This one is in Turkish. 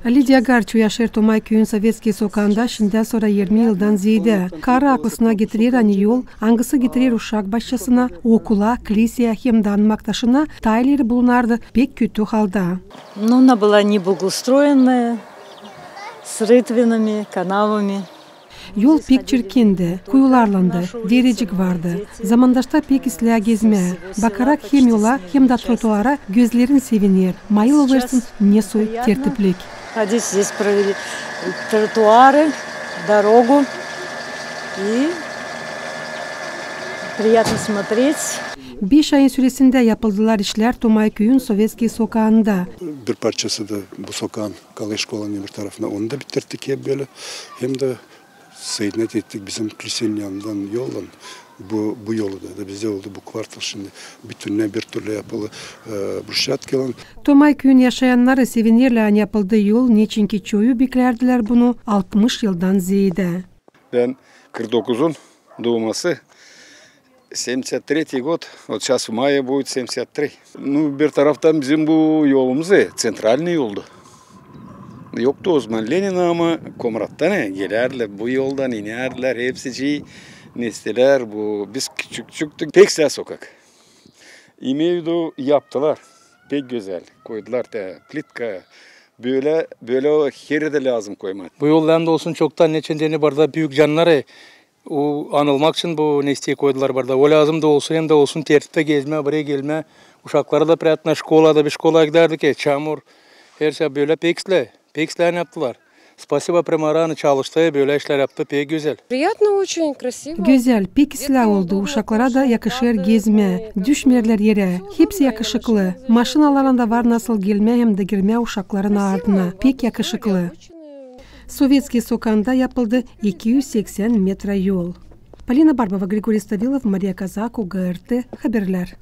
Лидия Гарчу яшер Томай күйін Советский соканда шинден sonra 20 yıldan ziyde. Kara aklısına getirir ani yol, angısı getirir uşak başçasına, okula, kilisiye hem danmaktaşına tayleri bulunardı pek kötü halda. Она была неблагоустроенная, с рытвинами, канавами. Yol pek çirkindi, kuyularlandı, derecik vardı. Zamandaşta pek isliğe gezme. Bakarak hem yola hem de trotuara gözlerin sevinir. Mayıl versin ne soy tertiplik. Ходить здесь провели тротуары, дорогу и приятно смотреть. 5 ayın süresinde yapıldılar işler Tomay köyün Sovetski sokağında. Bir parçası da bu sokağın Kalay Şkola'nın bir tarafına onu da bitirdik hem böyle hem de seyret ettik bizim kilisenin yanından yoldan. Bu yolu da bize oldu bu kvartal şimdi bütününe bir türlü yapılı brushat kalan. Tomay köyün yaşayanları sevinirle yapıldığı yol niçinki çoğu beklerdiler bunu 60 yıldan ziyade. Ben 49'un doğması. 73 год, вот сейчас в мае будет 73. Ну, bir taraftan bizim bu yolumuz sentralni yoldu. Yoktu o zaman Lenin ama Komrat'tan gelirler, bu yoldan inerler, hepsi nesneler bu. Biz küçüktük, Tekstil sokak. İmeydu yaptılar, pek güzel koydular da plitka. Böyle o yere de lazım koymak. Bu yoldan da olsun çoktan neçenceni barda büyük canları. O anılmak için bu nestiye koydular barda. O lazım da olsun hem de olsun tertipte gezme, buraya gelme. Uşakları da priyatna şkolada bir şkola giderdik ki çamur. Her şey böyle pekslerini yaptılar. Spasiba primaranı çalıştı, böyle işler yaptı, pek güzel. Güzel, pek ıslah oldu. Uşaklara da yakışır gezme, düşmerler yere. Hepsi yakışıklı. Maşinalarında var nasıl gelme hem de girme uşakların ardına. Pek yakışıklı. Sovetski sokağında yapıldı 280 metre yol. Polina Barbova, Grigoriy Stavilov, Maria Kazak, GRT Haberler.